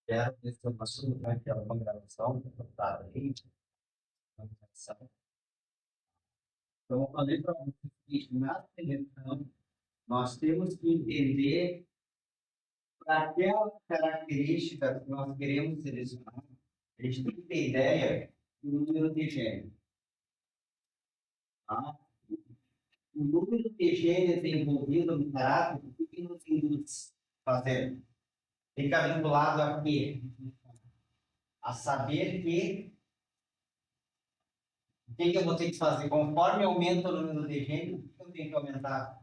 Quero informação naquela uma gravação da aí, uma gravação. Então, eu falei para vocês que na seleção nós temos que entender para aquela característica que nós queremos selecionar, a gente tem que ter ideia do número de genes. Tá? O número de genes envolvido no caráter, o que nos induz a fazer? Fica vinculado a quê? A saber que o que eu vou ter que fazer? Conforme aumenta o número de genes, o que eu tenho que aumentar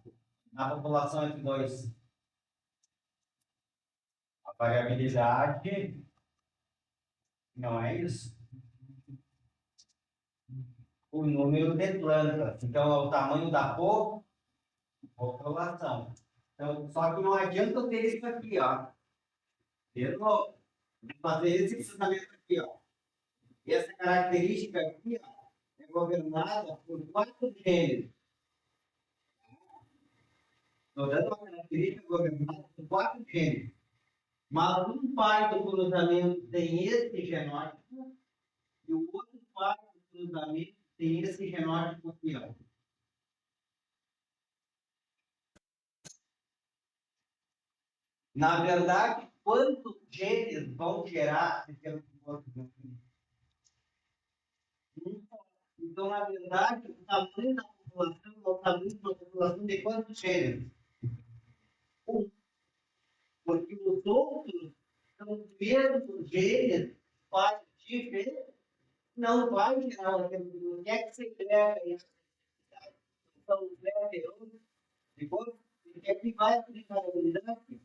na população F2? A variabilidade, não é isso? O número de plantas. Então, é o tamanho da população. Então, só que não adianta eu ter isso aqui, ó. De novo, fazer esse processamento aqui, ó. E essa característica aqui, ó, é governada por 4 genes. Estou dando uma característica governada por 4 genes. Mas um pai do cruzamento tem esse genótipo e o outro pai do cruzamento tem esse genótipo aqui, ó. Na verdade, quantos genes vão gerar esse então, na verdade, o tamanho da população é o tamanho da população de quantos genes? Um. Porque os outros são os mesmos genes, faz diferente, não vai gerar uma temperatura. O que é que você entrega isso? São os LTOs, depois, esse aqui vai abrir variabilidade,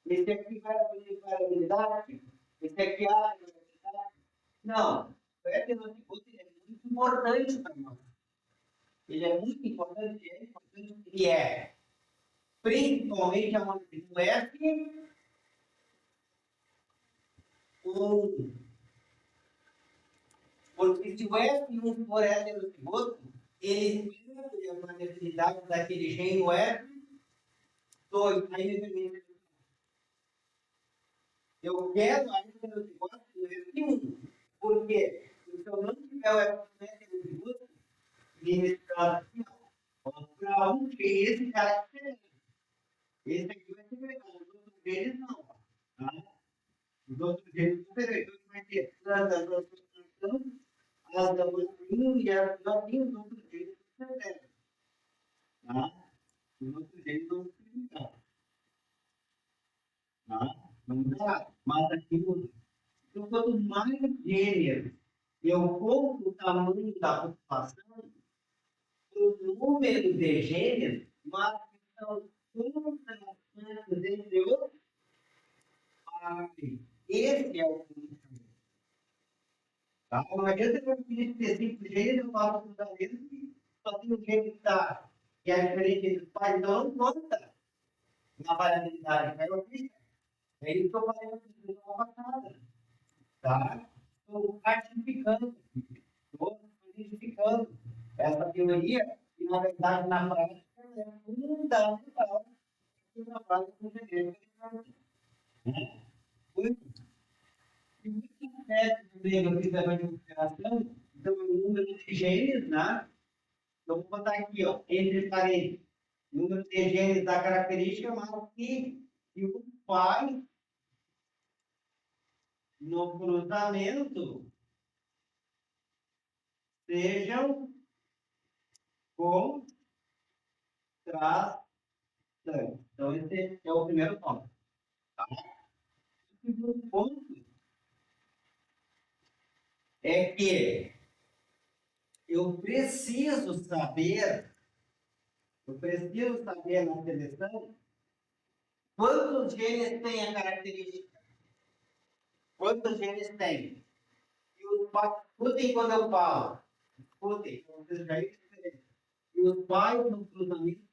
esse aqui vai abrir variabilidade, esse aqui abre variabilidade. Não, o heterozigoto é muito importante para nós. Ele é muito importante, ele é principalmente aonde o F um. Porque se o F1 for heterozigoto, ele perde a variabilidade daquele gene F2. Aí ele eu quero a heterozigoto do F1. Por quê? Porque se eu não tiver o F1 heterozigoto, nesse caso aqui, para um tem esse cara diferente. Esse aqui vai ser legal, os outros genes não. Tá? Os outros genes vão ser então vai ter planta, transformação, as da mantinho e as novinhas, os outros genes vão ser velhos. Tá? Os outros genes vão se limitar. Tá? Não dá, mas aqui muda. Então, quanto mais gêneros eu conto o tamanho da população, o número de gêneros, mas que são contrastantes entre os pares. Esse é o fundamento. Tá? Não adianta eu definir específico gênero, eu falo fundamento que só tem um gênero que é diferente dos pais, então não conta na variabilidade. Vai ouvir? É isso que eu falei na passada. Tá? Estou ratificando, estou solidificando essa teoria, que na verdade na prática é fundamental que na prática do genética. Muito. E muito certo também eu fiz a demonstração, então o número de genes, né? Então vou botar aqui, ó, entre parênteses, número de genes da característica, mas que o pai no cruzamento sejam contrastantes. Então, esse é o primeiro ponto. Tá? O segundo ponto é que eu preciso saber na seleção quantos genes tem a característica. Quantos genes tem? Escutem quando eu falo. Escutem, vocês já viram. E os pais no cruzamento,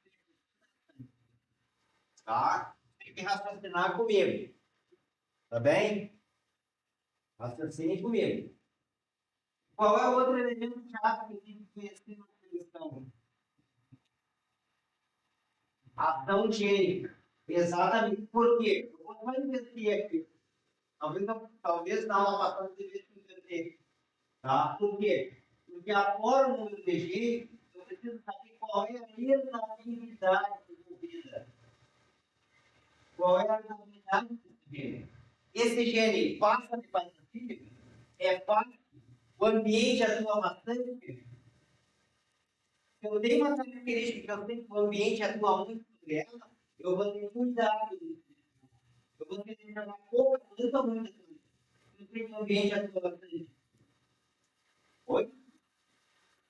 tá? Tem que raciocinar comigo. Tá bem? Raciocine comigo. Qual é o outro elemento chave que tem que conhecer na seleção? Ação gênica. Exatamente. Por quê? Eu vou só inverter aqui. Talvez na aula passada você devesse entender. Tá? Por quê? Porque a fórmula do DG, eu preciso saber qual é a exabilidade envolvida. Qual é a exabilidade desse gene? Esse gene passa de pai para filho? É fácil? O ambiente atua bastante? Se eu tenho uma característica que eu sei que o ambiente atua muito sobre ela, eu vou ter cuidado. Eu vou ter que jogar pouca, muita coisa. Eu sei que o ambiente atua bastante. Oi?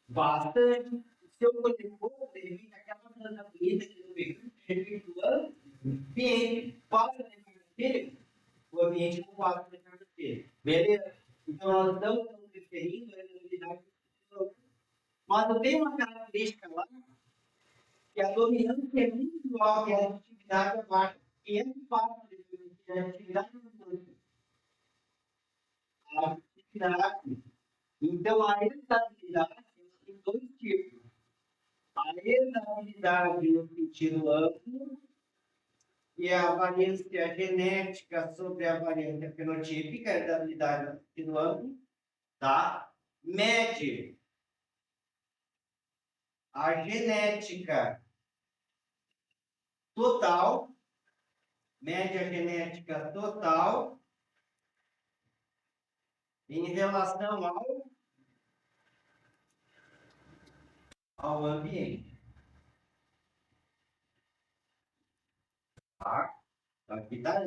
Bastante. Se eu colher pouco, de repente, aquela planta bonita que no meio, de repente, do ano, o ambiente passa de característica, o ambiente não passa de característica. Beleza? Então, nós estamos referindo a habilidade. Mas eu tenho uma característica lá, que a dominância é muito alta e a atividade é baixa. E é fácil de ver que a atividade é muito a atividade. Então, a estabilidade tem dois tipos. A estabilidade no sentido amplo e a variância genética sobre a variância fenotípica, a estabilidade no sentido amplo, tá? Mede a genética total, média genética total em relação ao ambiente. Tá? Aqui tá.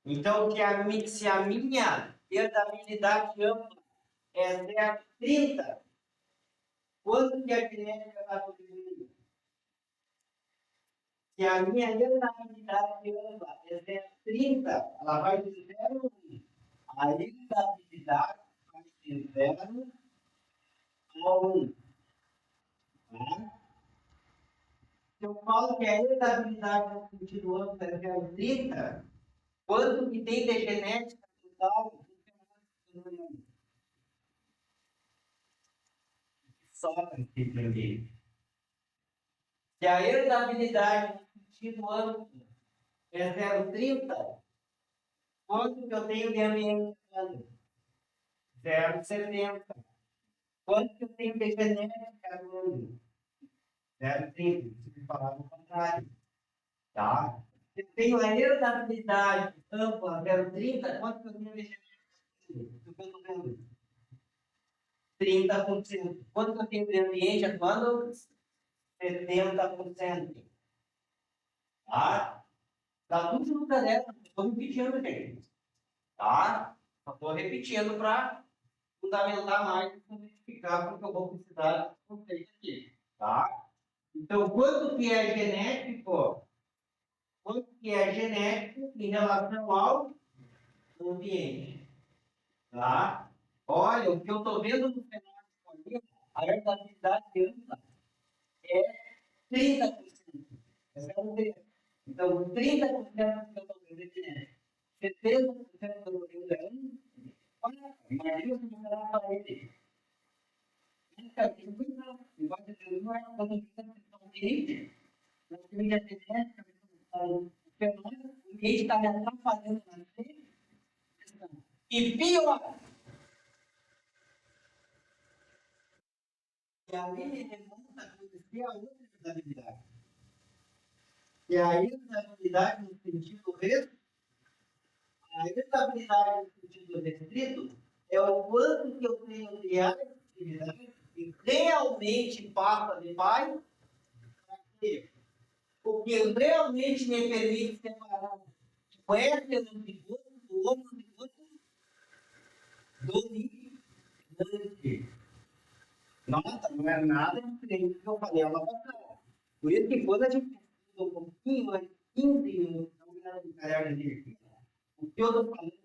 Então, se a minha herdabilidade ampla é 0,30, quanto que a genética está contribuindo? Se a minha herdabilidade ampla é 0,30, ela vai de 0,1. A herdabilidade vai de 0 a 1. Tá? Se eu falo que a herdabilidade no sentido amplo é 0,30, quanto que tem de genética total? Sobra esse ambiente. Se a herdabilidade no sentido amplo é 0,30, quanto que eu tenho de ambiente? 0,70. Quanto que eu tenho de genética? 0,30. Se me falar no contrário. Tá? Se eu tenho a herdabilidade ampla 0,30, quanto que eu tenho de genética? Do que eu estou vendo? 30%. Quanto que eu tenho de ambiente atuando? 70%. Tá? Tá tudo no caderno. Estou repetindo, gente. Tá? Só estou repetindo para fundamentar mais e simplificar, porque eu vou precisar de vocês aqui. Tá? Então, quanto que é genético? Quanto que é genético em relação ao ambiente? Tá? Olha, o que eu estou vendo no fenótipo aqui, a herdabilidade ampla é 30%. Essa é uma ideia. Então, 30% que eu estou vendo é genético. 70% que eu estou vendo é um. Olha, imagina se você dá para ele. Cara, tem muita. Igual você diz, não é quando você está no cliente, mas que mídia genética, o fenômeno, o cliente está me atrapalhando na questão. E pior, e ali me remonta a conhecer a outra habilidade. E a habilidade no sentido restrito, a estabilidade no sentido restrito é o quanto que eu tenho de atividade que realmente passa de pai para filho. O que realmente me permite separar o hétero do outro, do homem do outro, dominante. Nossa, não é nada diferente do que eu falei lá passada. Por isso que quando a gente estuda um pouquinho mais, 15 minutos, não é um caderno de energia, o que eu estou falando é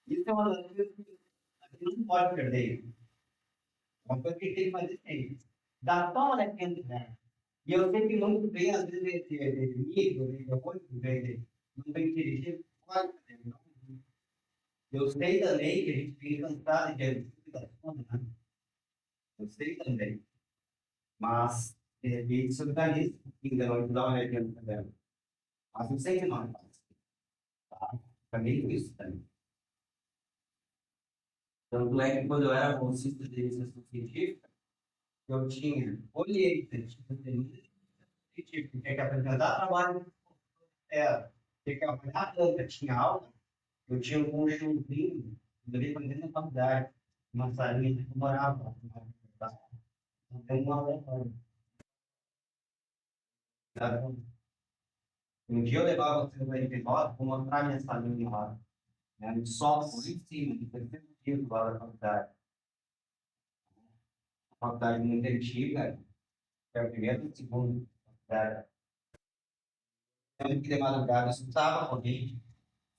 isso é uma das coisas que a gente não pode perder. É uma coisa que a gente tem que fazer sempre. Dá só uma olhadinha, né? E eu sei que muito bem, às vezes, esse livro, esse apoio, não vem dirigido, claro, não. Eu sei também que a gente fica cansado de explicação, né? Eu sei também. Mas, de repente, se organiza, ainda não dá uma olhadinha no caderno. Mas eu sei que não é fácil. Também isso também. Tanto é que quando eu era bolsista de iniciação científica, eu tinha colheita, tinha demanda científica, tinha que apresentar trabalho, tinha que avaliar a planta, tinha aula, eu tinha um colchãozinho, eu devia fazer na faculdade, uma salinha que eu morava lá, então tem uma aula. Um dia eu levava você para RPJ, vou mostrar minha salinha lá, né, de software em cima, de 300 quilos lá da faculdade. A faculdade muito antiga, é a primeira e a segunda faculdade. Eu que de madrugada eu escutava alguém,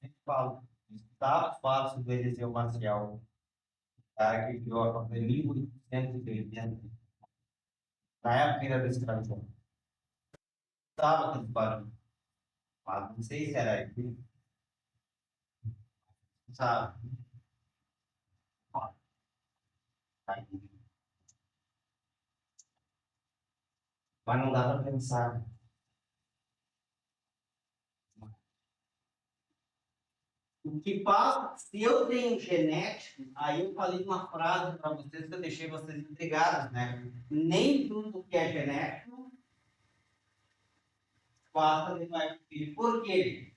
sempre falo, eu escutava os passos do Eliseu Maciel, cara que criou a faculdade em 1880, na época ainda da escravidão. Estava aquele barulho, mas não sei se era aqui, sabe? Ó, tá aqui. Mas não dá para pensar. O que passa, se eu tenho genético, aí eu falei uma frase para vocês que eu deixei vocês intrigados, né? Nem tudo que é genético passa de pai para filho. Por quê?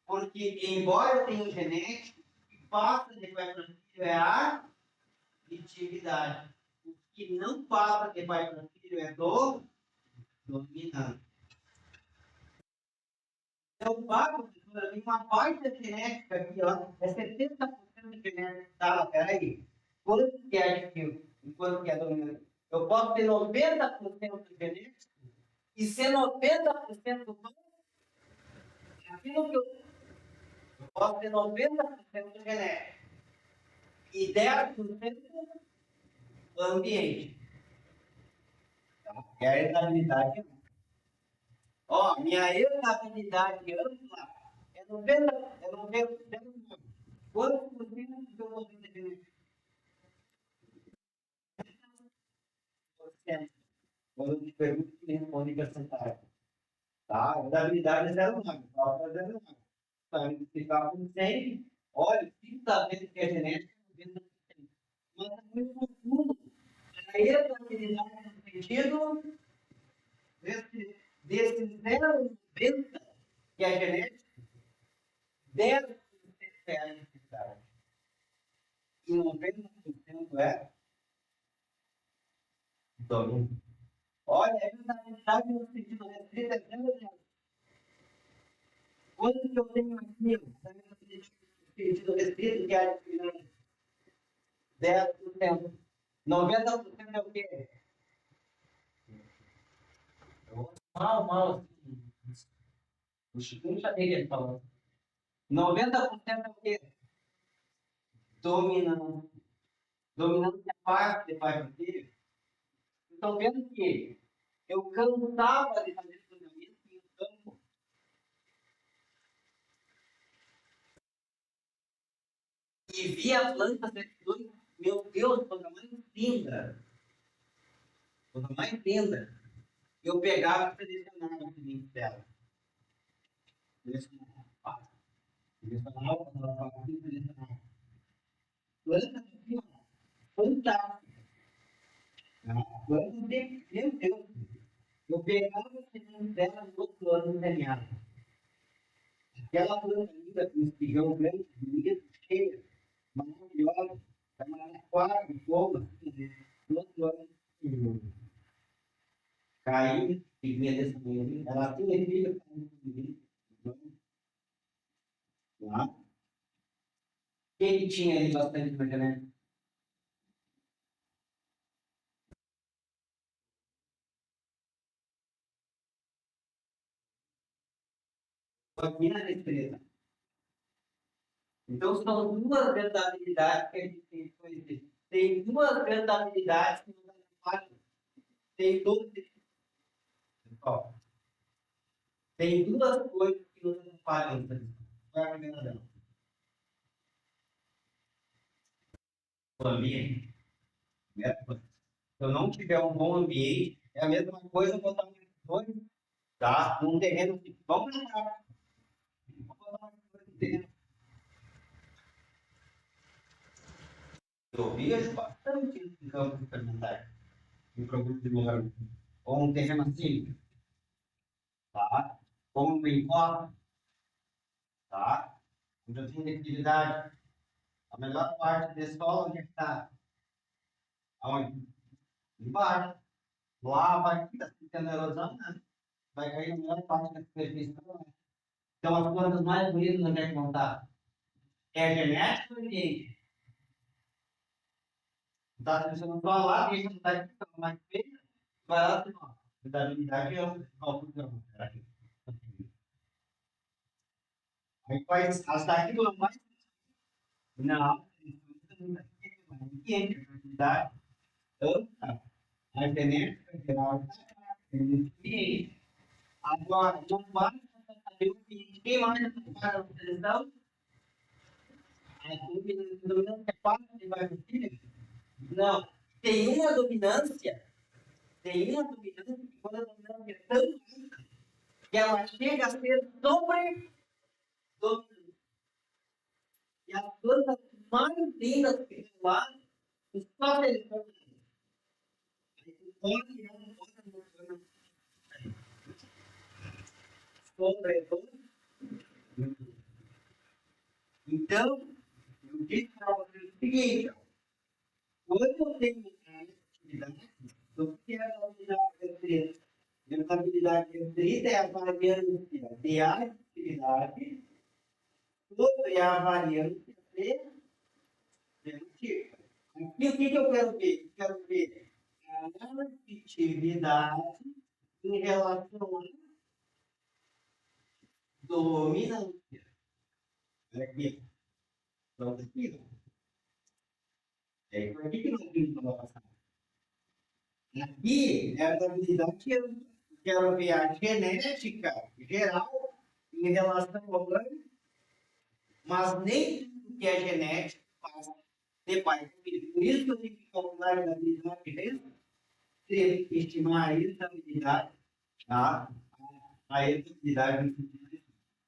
Porque, embora eu tenha genético, o que passa de pai para filho é a atividade. O que não passa de pai para filho é dominante. Então, professora, tem uma baixa genética aqui, ó, é 70% de genética. Tá, peraí. Quanto que é aquilo? Enquanto que é dominante? Eu posso ter 90% de genética e ser 90% do aquilo que eu posso ter 90% de genética e 10% do ambiente. Então, é a estabilidade. Ó, minha estabilidade ampla é 90%. Quantos por cento que eu vou ter de genética? Quando eu te pergunto, tu responde percentagem. Tá? A estabilidade é 0,9. Falta 0,9. Para multiplicar por 100, olha, 30 vezes que é genética, 90%. Mas é muito confuso. A estabilidade no sentido desse 0,90 que é genética, 10% é a necessidade. E 90% é domínio. Olha, a estabilidade no sentido restrito é 0,0. Quanto que eu tenho aqui, no sentido restrito, que é a atividade? 10%. 90% é o quê? Mal, assim. O Chiquinho já teve ele falando. 90% é o quê? Dominante. Dominante é parte de pai para filho. Então, vendo que eu cansava de fazer fundamento em campo e via a planta flores, meu Deus, coisa mais linda. Coisa mais linda. Eu pegava e selecionava o seguinte dela. Selecionava. Selecionava, colocava aqui, selecionava. Planta aqui, ó. Fantástica. Planta de meu Deus. Eu pegava o seguinte dela no outro ano desenhado. Aquela planta linda com espigão grande, bonito, cheia, maravilhosa, trabalhava quadro, forma, no outro ano, caía, vinha desse tamanho, ela tinha filho, lá. Quem que tinha ali bastante na janela? Aqui na restrita. Então, são duas rentabilidades que a gente tem que conhecer. Tem duas rentabilidades que não dá para. Tem dois. Ó, tem duas coisas que não dá para. Qual é a primeira delas? O ambiente. Se eu não tiver um bom ambiente, é a mesma coisa botar um dois, tá? Num terreno. Vamos lembrar. Vamos botar tempo. Eu vejo bastante isso em campo experimental, em programa de governo. Ou um terreno assim, tá? Ou um encontro, tá? Onde eu tenho atividade. A melhor parte desse solo, onde é que está? Aonde? Embaixo. Lá vai estar tendo erosão, né? Vai cair na melhor parte da superfície. Então, as plantas mais bonitas, onde é que vão estar? É genético ou ambiente? Está selecionando só lá, deixa não está aqui, está mais feio, vai lá, assim, ó. Estabilidade é o cálculo de erro. Aí faz, as daqui do mais. Não, ambiente, estabilidade, ampla, a genética geral, ambiente. Agora, não vai saber o que quem mais para a seleção, a dominância é parte de vai filho? Não. Tem uma dominância que quando a dominância é tão alta que ela chega a ser sobre dominante. E as plantas mais lindas que tem lá, só eles são pode sobre então, eu disse para vocês o seguinte, quando eu tenho uma atividade, eu quero a habilidade restrita é a variância de atividade sobre a variância preventiva. Aqui, o que eu quero ver? Eu quero ver a atividade em relação à dominância. Olha aqui. Pronto, aqui. É por aqui que nós vimos na passada. Aqui é a habilidade que eu quero ver a genética geral em relação ao ganho, mas nem tudo que é genético passa de pai para filho. Por isso que eu tenho que calcular a habilidade de estimar a estabilidade, tá? A estabilidade.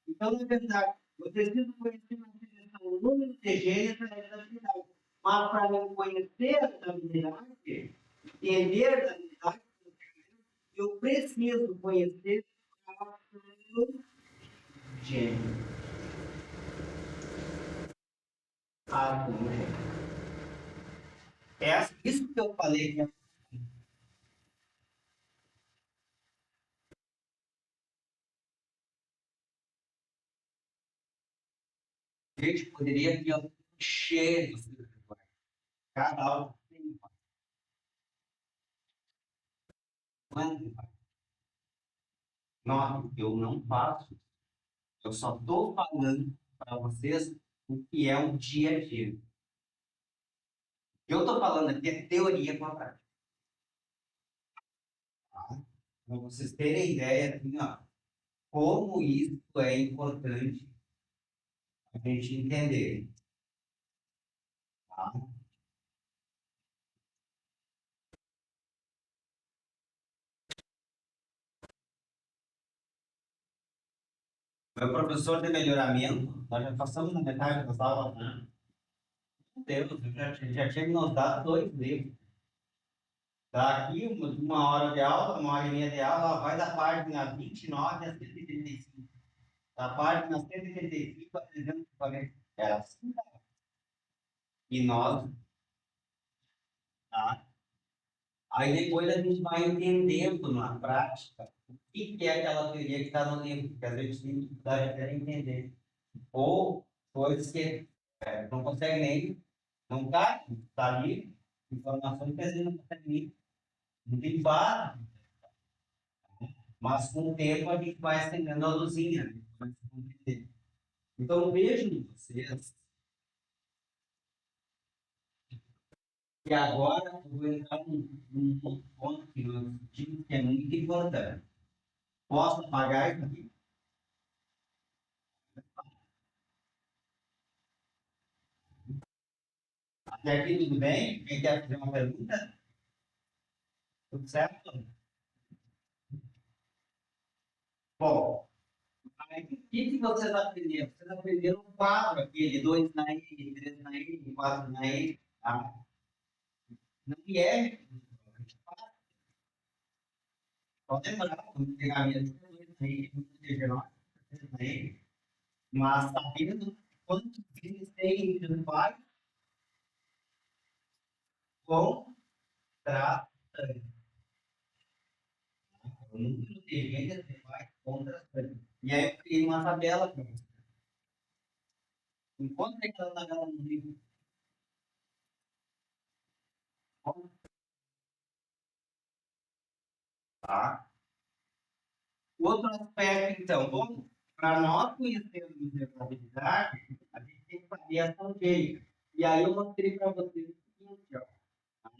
Então, na verdade, eu preciso conhecer na seleção o número de genes para a estabilidade. Mas para eu conhecer a estabilidade, entender a estabilidade, eu preciso conhecer o gênero. É isso que eu falei que a gente poderia ter cheio de cada aula tem quanto. Não, eu não faço. Eu só estou falando para vocês o que é o dia a dia. O que eu estou falando aqui é teoria com a prática. Tá? Para vocês terem ideia, assim, ó, como isso é importante a gente entender. Tá? Meu professor de melhoramento, nós já passamos na metade das aulas, né? Meu Deus, já tinha nos dado 2 livros. Daqui uma hora de aula, 1 hora e meia de aula, vai da página 29 a 135. Da página 135 a 340. Era assim, cara. E nós, tá? Aí depois a gente vai entendendo na prática o que é aquela teoria que está no livro, porque às vezes tem dificuldade até de entender. Ou coisas que não consegue nem, não está tá ali, informações que às vezes não consegue nem, não tem base. Mas com o tempo a gente vai acendendo a luzinha, né? Vai se compreender. Então vejam vocês que agora eu vou entrar num ponto que nós discutimos que é muito importante. Posso apagar isso aqui? Até aqui tudo bem? Quem quer fazer uma pergunta? Tudo certo? Bom, que vocês aprenderam? Vocês aprenderam um quadro aquele, 2 na I, 3 na I, 4 na I, tá? Não é. Pode lembrar, quando pegar a minha 2 na I, 3 na I, mas sabendo quantos vezes tem entre os pais, contrastante. O número de vezes de pais contrastante. E aí eu criei uma tabela para você. Encontre aquela tabela no livro. Tá? Outro aspecto, então, bom, para nós conhecermos usabilidade, a gente tem que fazer ação gênica. E aí eu mostrei para vocês o seguinte, ó. Tá?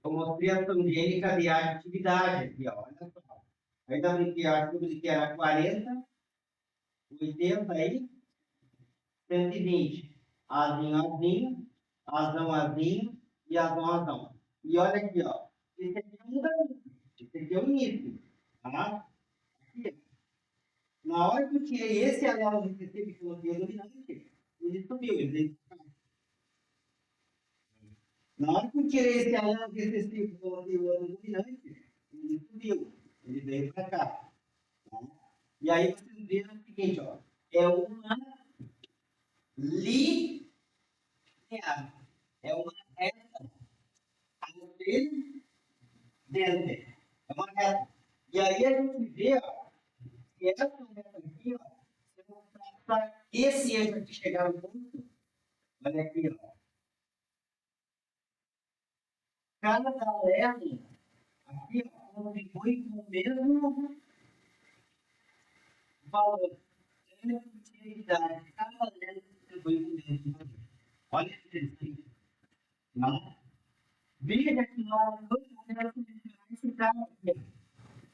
Eu mostrei a ação gênica de aditividade aqui, ó. Olha só. Aí também que a curva que era 40, 80 aí, 120. Azinho, azinho, azão, azinho e azão, azão. E olha aqui, ó. Esse aqui é um dano. Esse aqui é um nível. Tá? Aqui, na hora que eu tirei esse anel recessivo e coloquei o dominante, ele subiu. Na hora que eu tirei esse anel recessivo e coloquei o outro dominante, ele subiu. Ele veio para cá. Tá? E aí vocês viram o seguinte, ó. É uma linear. É uma reta ascendente. É uma reta. E aí a gente vê, ó, que essa reta aqui, ó, se eu traçar esse eixo aqui chegar no ponto, olha aqui, ó. Cada leve aqui, ó, contribui com o mesmo valor. Tem a utilidade. Cada leve contribui com o mesmo valor. Olha que interessante. Não? Veja que nós dois podemos selecionar esse cara aqui.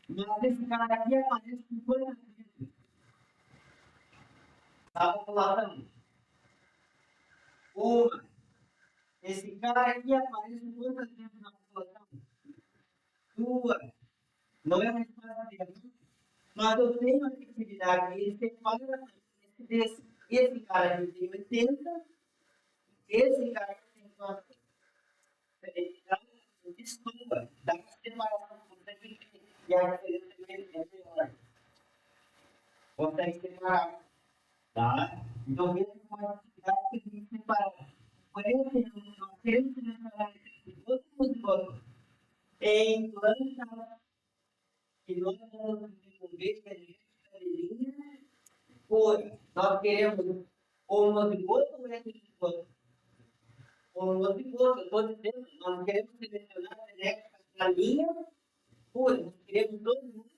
Mas esse cara aqui aparece com quantas vezes? A população. Uma. Esse cara aqui aparece com quantas vezes na população? Duas. Não é mais fácil. Mas eu tenho a atividade de separa esse cara aqui tem 80, esse cara aqui tem 4. Então, desculpa, dá uma separação, consegue, e a diferença é melhor. Consegue separar. Tá? Então, veja que uma atividade que tem que separar. Por exemplo, nós queremos separar os outros em planta que nós vamos desenvolver de linha por nós queremos homozigoto ou heterozigoto? Homozigoto, eu estou dizendo, nós queremos selecionar a linha pura, nós queremos todo mundo.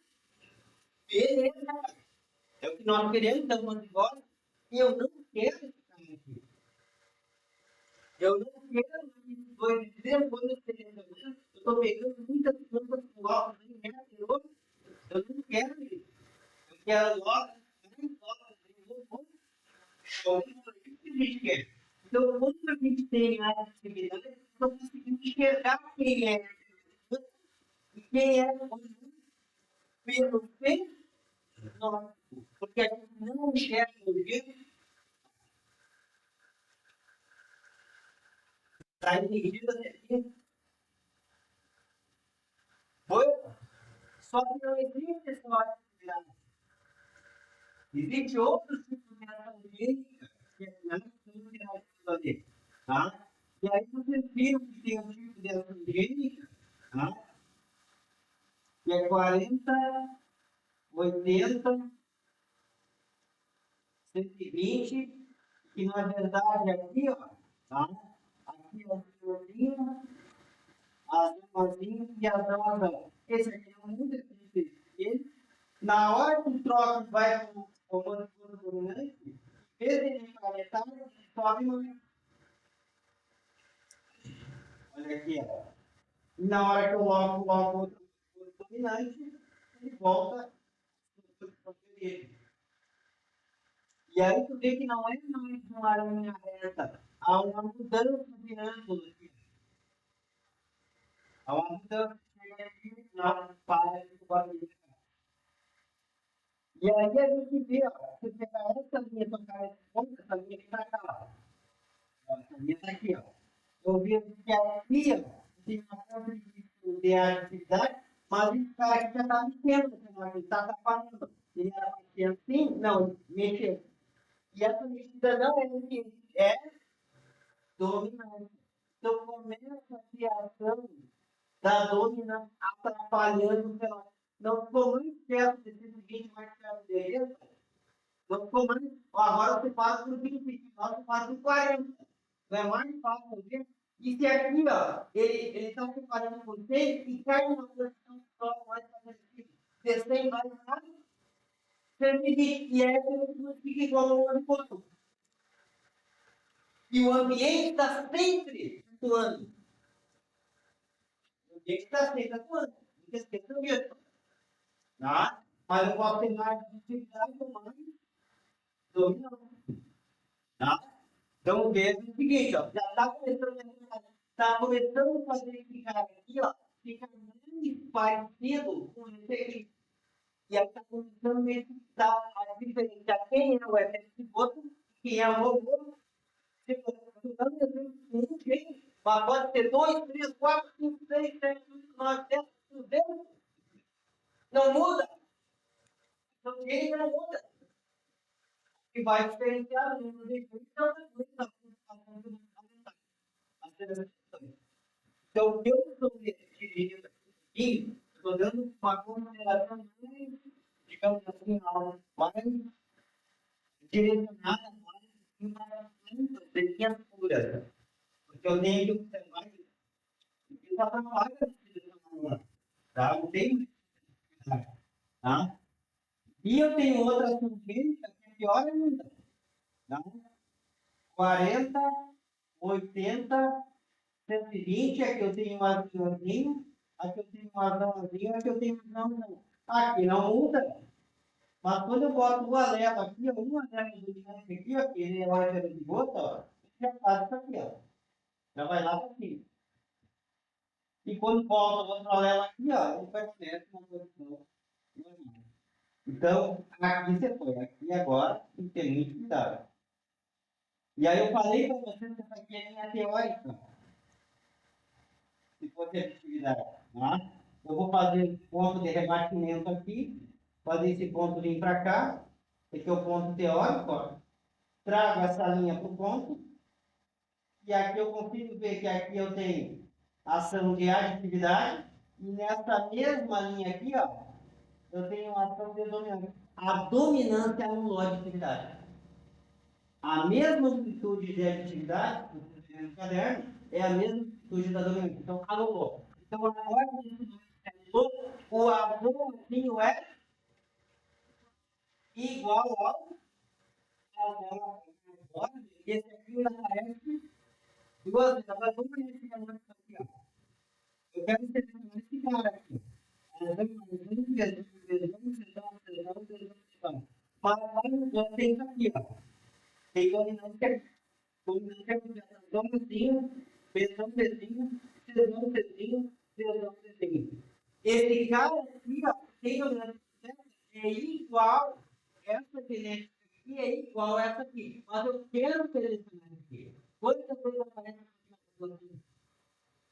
Beleza, é o que nós queremos, então homozigoto, e eu não quero ficar aqui. Eu não quero esses dois extremos, quando eu selecionar, eu estou pegando muitas plantas com óculos em hetero, eu não quero isso. Eu quero logo, então, quando a gente tem a atividade, nós conseguimos enxergar quem é e quem é pelo fenótipo. Porque a gente não enxerga o jeito. Está entendido até aqui? Foi? Só que não existe só atividade. Existe outros tipos de ação física que não são realizadas. Tá? E aí vocês viram que tem um tipo de ação física, tá? Que é 40, 80, 120, que na verdade aqui, ó, tá? Aqui é o senhorzinho, azulzinho e azul. Esse aqui é um exercício. Na hora que o troca vai para o comando dominante, esse ele para metade, sobe mais. Olha aqui, ó. E na hora que eu coloco outro dominante, ele volta para o dele. E aí tu vê que não é mais uma linha reta, há uma mudança de ângulo aqui. Há uma mudança de ângulo na para de bater. E aí a gente vê, ó, se você pegar essa linha, tocar esse ponto, essa linha aqui para cá, ó. Essa linha tá aqui, ó. Eu vejo que aqui, ó, tem uma forma de atividade, mas esse cara aqui já está mexendo, ele está atrapalhando. Ele era para ser assim, não, mexer. E essa mexida não é que é dominante. Então começa a criação da dominância atrapalhando o fenômeno. Não ficou muito perto desse seguinte, mais perto dele. Não ficou mais. Agora você passa por 20, agora você passa por 40. Não é mais fácil ver. E se aqui, ó, ele está separando você e cai numa posição só mais favorecida. Descer mais rápido, e aí ele fica igual ao outro ponto. E o ambiente está sempre atuando. O ambiente está sempre atuando. Não esqueçam disso. Tá? Mas eu posso ter mais dificuldade ou mais dominância. Tá? Então veja o seguinte, ó, já está começando a fazer esse cara aqui, ó, fica muito parecido com esse aqui. E aí está começando a necessitar a diferenciar quem é o efeito outro, quem é o robô. Mas pode ter 2, 3, 4, 5, 6, 7, 8, 9, 10, tudo bem? Não muda. Então ele não muda. E vai diferenciar o número de então, eu estou dirigindo aqui, estou dando uma consideração mais, digamos assim, mais direcionada, mais para linhas puras. Porque eu tenho que observar que eu já trabalho tá? Eu tenho tá? E eu tenho outra cientista que é pior ainda. Tá? 40, 80, 120, aqui eu tenho um aviãozinho, aqui eu tenho um aviãozinho, aqui eu tenho um não. Aqui não muda. Mas quando eu boto o alelo aqui, um alelo do dinâmico aqui, ó, que ele é o alelo de gota, ó, já faz isso aqui, ó. Já vai lá para aqui. E quando volta o outro alelo aqui, ó, ele permanece na posição normal. Então, aqui você foi, aqui agora, tem que ter muito cuidado. E aí eu falei para vocês que essa aqui é minha teórica, de positividade. Tá? Eu vou fazer ponto de rebatimento aqui, fazer esse ponto vir para cá, esse é o ponto teórico, ó. Trago essa linha para o ponto, e aqui eu consigo ver que aqui eu tenho ação de aditividade, e nessa mesma linha aqui, ó, eu tenho uma ação de dominância. A dominância anulou a aditividade. A mesma amplitude de aditividade, que você tem no caderno, é a mesma amplitude da dominância. Então, anulou. Então, agora que isso anulou, o azulzinho é igual ao agora, e esse aqui ainda aparece duas vezes. Agora, vamos verificar isso aqui, ó. Eu quero selecionar esse cara aqui. Mas agora tem isso aqui, ó. Tem dominância, dominância, pressão, pezinho, tesão, pezinho, tesão, pezinho. Esse cara aqui, ó, tem dominância, é igual essa genética aqui, é igual essa aqui. Mas eu quero selecionar aqui. Quantas vezes aparece aqui?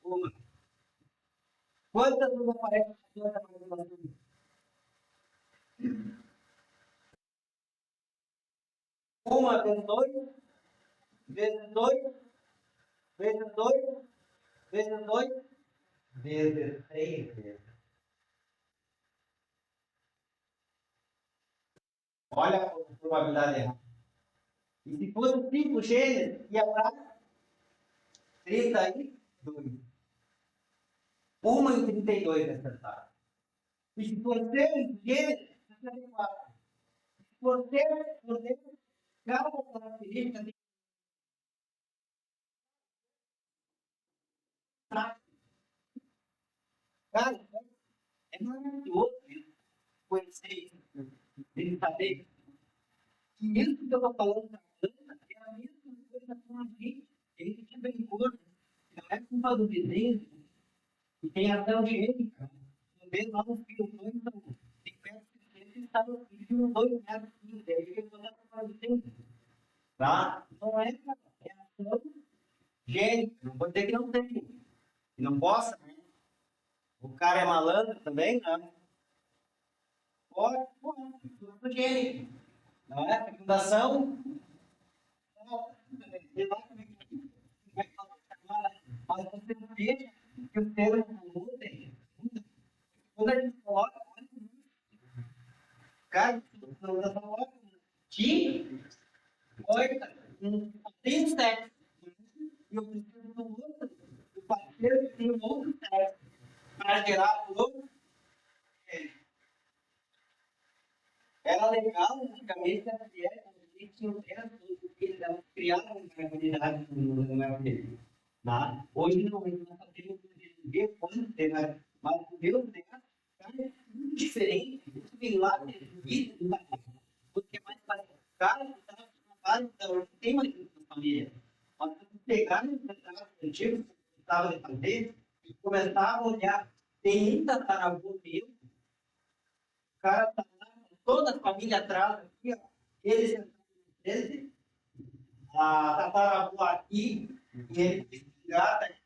Uma. Quantas vezes aparece aqui? Uma vezes dois, vezes dois, vezes dois, vezes dois, vezes três vezes. Olha a probabilidade errada. E se fosse 5 genes, ia para 32. Uma em 32 acertaram. E se for 6 genes, 64. Se for 6, cada característica tem Cara, é maravilhoso conhecer isso, de saber que isso que eu estou falando da planta é a mesma coisa com a gente. A gente brincou, não é culpa do vizinho, e tem ação de ele, cara. No mesmo lá no filho, então, tem peças que sempre estavam de uns 2,15 m, aí eu vou dar para você. Tá? Não é reação gênica, não vou dizer que não tem, que não possa, né? O cara é malandro também, né? Pode, tudo gênico. Não é? Fecundação. Sei lá como é que fala, mas você veja que o termo mudem. Quando a gente coloca, cara, não dá pra colocar. Ti, oita, tem sexo. E eu preciso do outro, o parceiro que tem um outro sexo. Para gerar o outro. Era legal, antigamente, as mulheres tinham terras, elas criavam uma comunidade no meu filho. Tá? Hoje não, ainda não sabemos ver quando tem, mas o meu terra é muito diferente. Isso vem lá de vida do país. Porque é mais para o cara que está acostumado, então não tem mais muita família. Mas se pegar nos retratos antigos, que estavam de fazer, e começar a olhar, tem muita taravô meu, o cara está toda a família atrás aqui, ó. Eles sentaram a tataravó aqui, e ele engata aqui,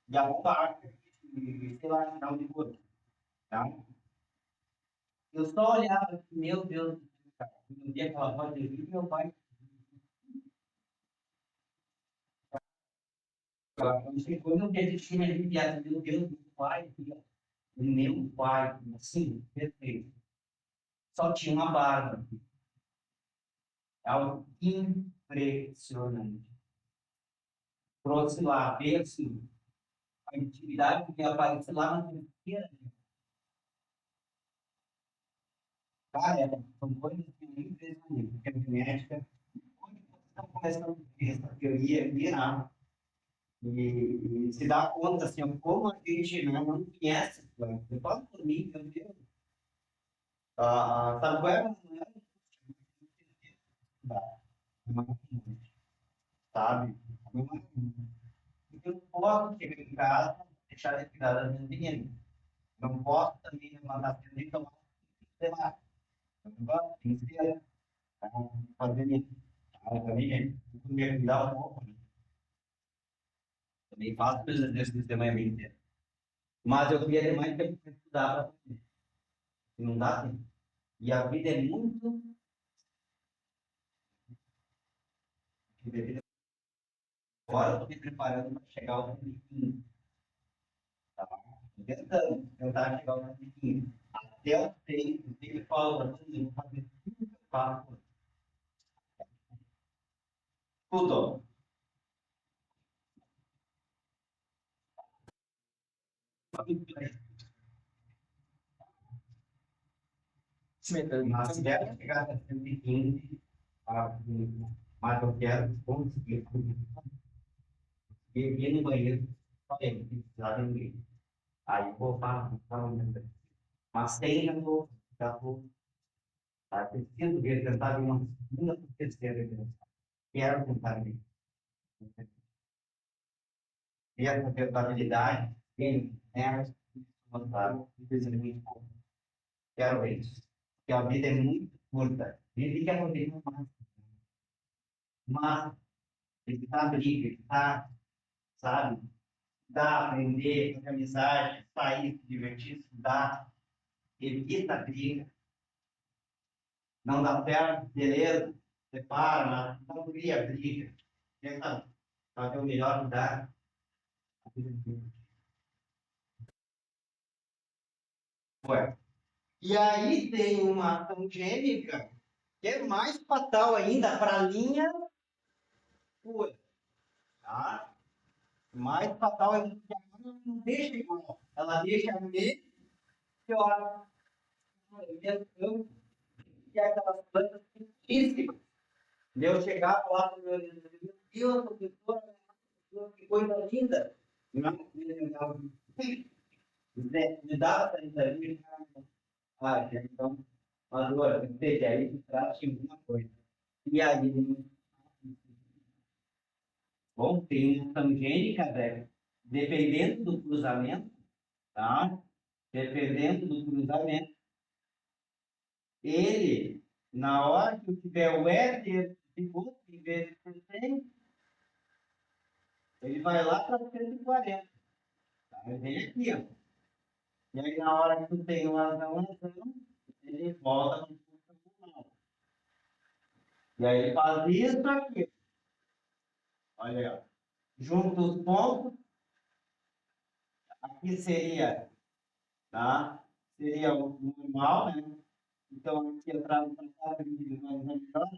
e a barca, sei lá, final de coisa, tá? Eu só olhava aqui, meu Deus do céu, cara. Um dia aquela voz de vida, meu pai. Não sei quando eu vejo esse filme ali, viado, meu Deus, meu pai, meu pai, assim, perfeito. Só tinha uma barba. Algo impressionante. Trouxe lá, veio assim, a intimidade que aparece lá na terceira. Cara, são coisas que me impressionam, porque a genética, onde você está começando a ter essa teoria virar, e se dá conta, assim, ó, como a gente não conhece, eu falo por mim, meu Deus, sabe qual é a sabe? Eu não posso chegar em casa e deixar retirada a minha dinheiro. Não posso também mandar filho e tomar, sei lá, tem que ser, fazer isso. Também é, me dá um pouco, né? Também faço os exercícios de manhã inteira. Mas eu queria ter mais tempo para estudar para fazer. E não dá tempo. E a vida é muito. Agora eu estou me preparando para chegar ao 2015. Tá? Tô tentando tentar chegar ao 2015. Até o tempo, eu falo para todo mundo, fazer tudo que eu faço. Tudo. Mas se der chegar até 115, mas eu quero conseguir ir no banheiro, falei, não precisar de ninguém. Aí eu vou para mas tem, já vou, tá? Preciso ver, tentar de uma segunda para terceira vez. Quero tentar ver. Ter essa tentabilidade, tem, né? Vontade, infelizmente, quero ver isso. Porque a vida é muito curta. Ele quer poder mais. Mas evitar briga, evitar, sabe? Dar, aprender, fazer amizade, sair, se divertir, estudar, evita a briga, não dá certo, beleza, separa, mas não cria briga, tenta fazer o melhor lugar. E aí tem uma ação gênica que é mais fatal ainda para a linha pura, tá? Mais fatal ainda porque ela não deixa igual, ela deixa melhor. E aquelas plantas fictícias. Eu chegava lá no meu orientador, meu Deus, professora, que coisa linda. Não, me dava essa entrevista. Ah, então, agora, veja, aí se trata de alguma coisa. E aí, bom, tem uma tangênica, velho, dependendo do cruzamento, tá? Dependendo do cruzamento, ele, na hora que eu tiver o éter de outro, em vez de 100, ele vai lá para 140. Tá? Ele vem aqui, ó. E aí, na hora que tu tem o azão, ele volta para o fluxo normal. E aí, ele faz isso aqui. Olha aí, ó. Junta os pontos. Aqui seria, tá? Seria o normal, né? Então, aqui atrás do tratado, mais melhor.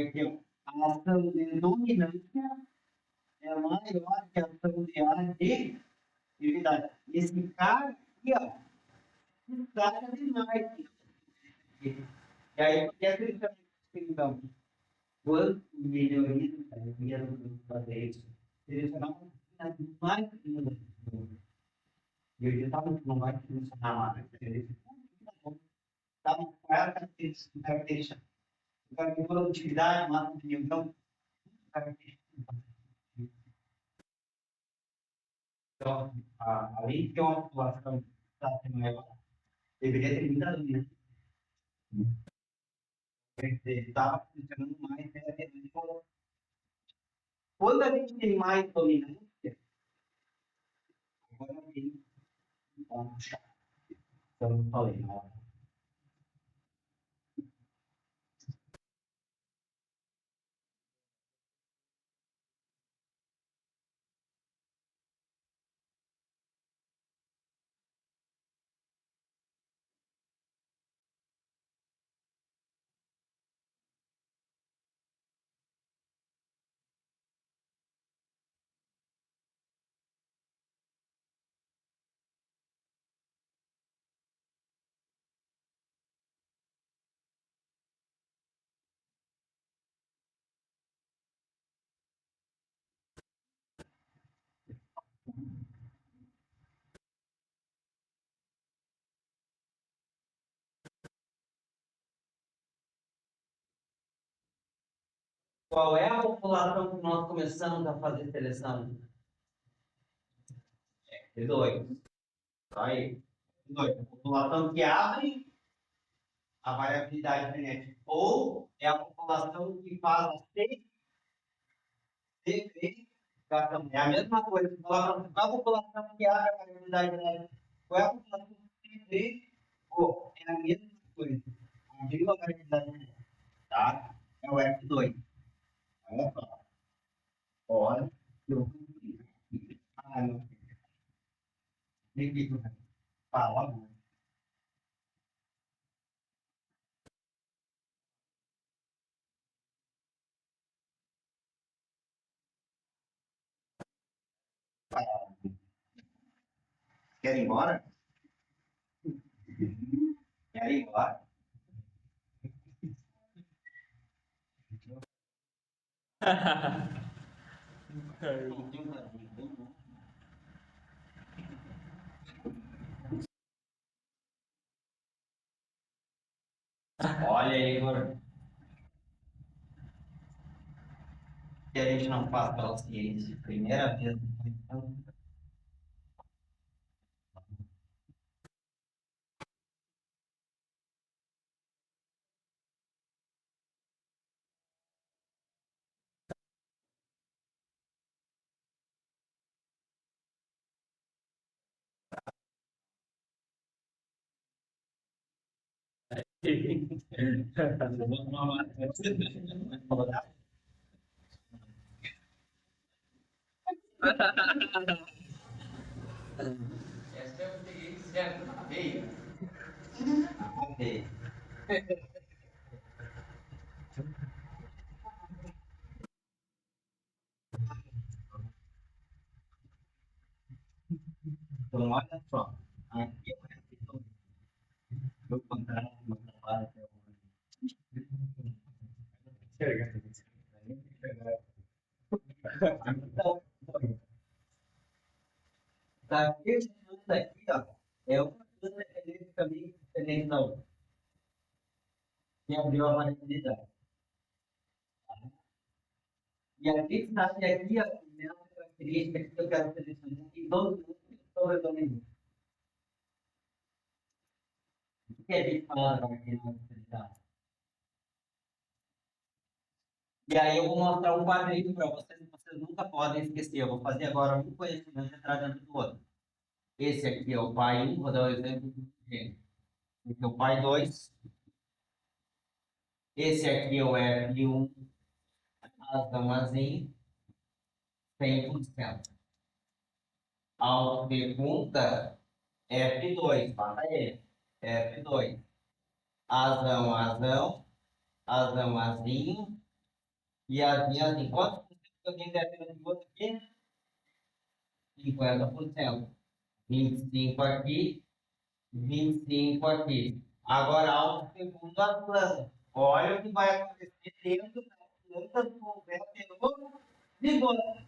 Aqui, ó. A ação de dominância é maior que a ação de área de atividade. Esse cara aqui, ó, destaca demais. E aí, por que a gente chama de então? Quanto melhoria do fazer isso? Eles não mais e ele está muito não vai funcionar lá, né? Ele está no quarto característica. Agora, a produtividade, máxima de nível, característica. Então, além de ter uma população maior, deveria ter muita dominância. Estava funcionando mais, né? Quando a gente tem mais dominância, agora tem um ponto chato. Eu não falei, não. Qual é a população que nós começamos a fazer seleção? T2. Aí, T2. A população que abre a variabilidade genética. Ou é a população que faz a segregação. É a mesma coisa. Qual a população que abre a variabilidade genética? Qual é a população que segregou? É a mesma coisa. Abriu a variabilidade genética. Tá? É o F2. Olha só. Olha. Eu não. Repito. Fala, amor. Quer ir embora? Quer ir embora? Olha, Igor, que a gente não faz pela ciência. Primeira vez. Então, essa eu peguei certo na veia. Então, olha só. Aqui eu repito. Eu contrato uma trabalho até hoje. Então, esse estudo daqui, ó, é uma coisa geneticamente diferente da outra. Que abriu a variabilidade. E aqui está aqui a primeira característica que eu quero selecionar em todos os que estão resolvendo. O que a gente fala aqui na Tá. E aí eu vou mostrar um quadrinho para vocês, vocês nunca podem esquecer. Eu vou fazer agora um conhecimento entrar dentro do outro. Esse aqui é o pai 1, vou dar o exemplo do Esse aqui é o pai 2. Esse aqui é o F1, razão azinho, 100%. A pergunta F2, bata ele. F2. Azão, azão, azão, azinho, e azinho, azinho. Quantos por cento que alguém deve ter no outro aqui? 50%. 25 aqui, 25 aqui. Agora, ao segundo a planta. Olha o que vai acontecer dentro da planta do convertedor de gota.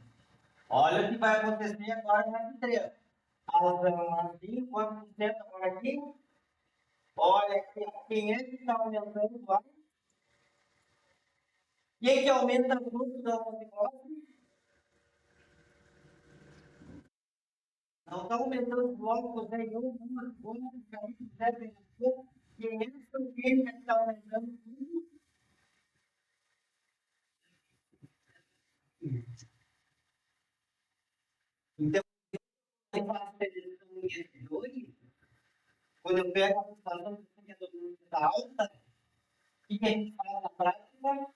Olha o que vai acontecer agora na 3. Azão, azinho, quanto por cento agora aqui? Olha aqui, quem é que está aumentando lá? Quem que aumenta o grupo da homociclose? Não está aumentando os blocos nenhum, uma coisa, Zé Benedito, quem é que está aumentando tudo? Então, eu faço seleção em S2, quando eu pego a população que todo mundo está alta, o que a gente faz na prática?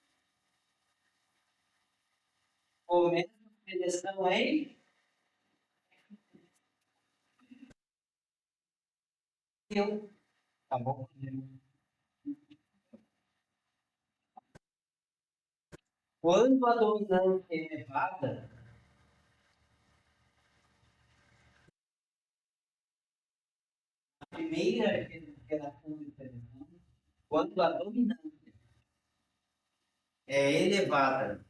Começa a seleção em eu. Tá bom? Quando a dominância é elevada, a primeira geração de seleção, quando a dominância é elevada,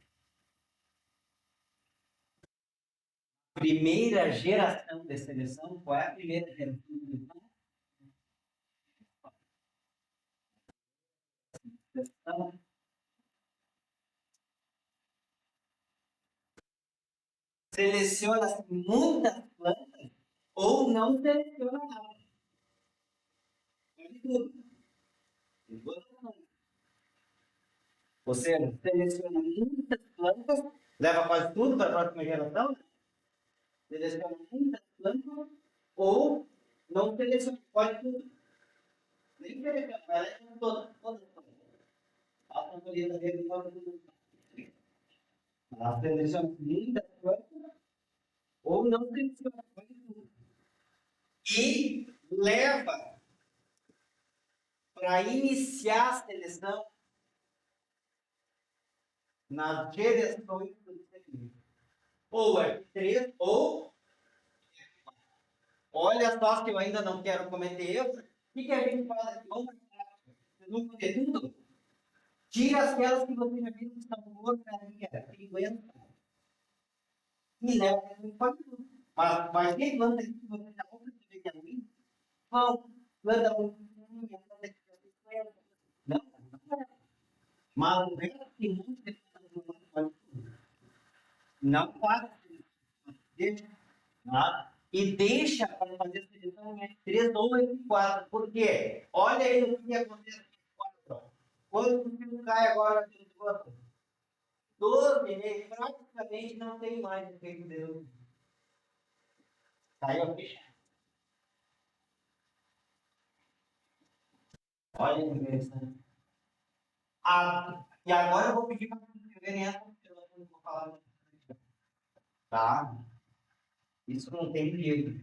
primeira geração de seleção, qual é a primeira geração de seleção? Seleciona muitas plantas ou não seleciona nada. Pode tudo. Você seleciona muitas plantas, leva quase tudo para a próxima geração, seleciona muitas plantas ou não seleciona, pode tudo. Nem seleciona, vai lá e todas. A colheita dele pode tudo. Ela seleciona muitas plantas ou não seleciona, pode tudo. E leva para iniciar a seleção nas direções do segmento. Ou F3 ou F4. Olha só, que eu ainda não quero cometer erro. O que a gente faz aqui? Vamos para a prática. Vocês vão fazer tudo? Tira aquelas que você já viu que estão porcaria, pinguenta. E leva para o quadro. Mas quem planta aqui que você já ouve que é ruim? Não, planta muito ruim, planta aqui que é não, não é. Mas o resto tem muito que não faz. Deixa, tá? E deixa para fazer a seleção em F3 ou F4. Por quê? Olha aí o que acontece em F4. Quando o filme cai agora no outro, 12 meses, praticamente não tem mais efeito de caiu a ficha. Olha que interessante. E agora eu vou pedir para vocês escreverem essa observação que eu vou falar. Tá? Isso não tem perigo.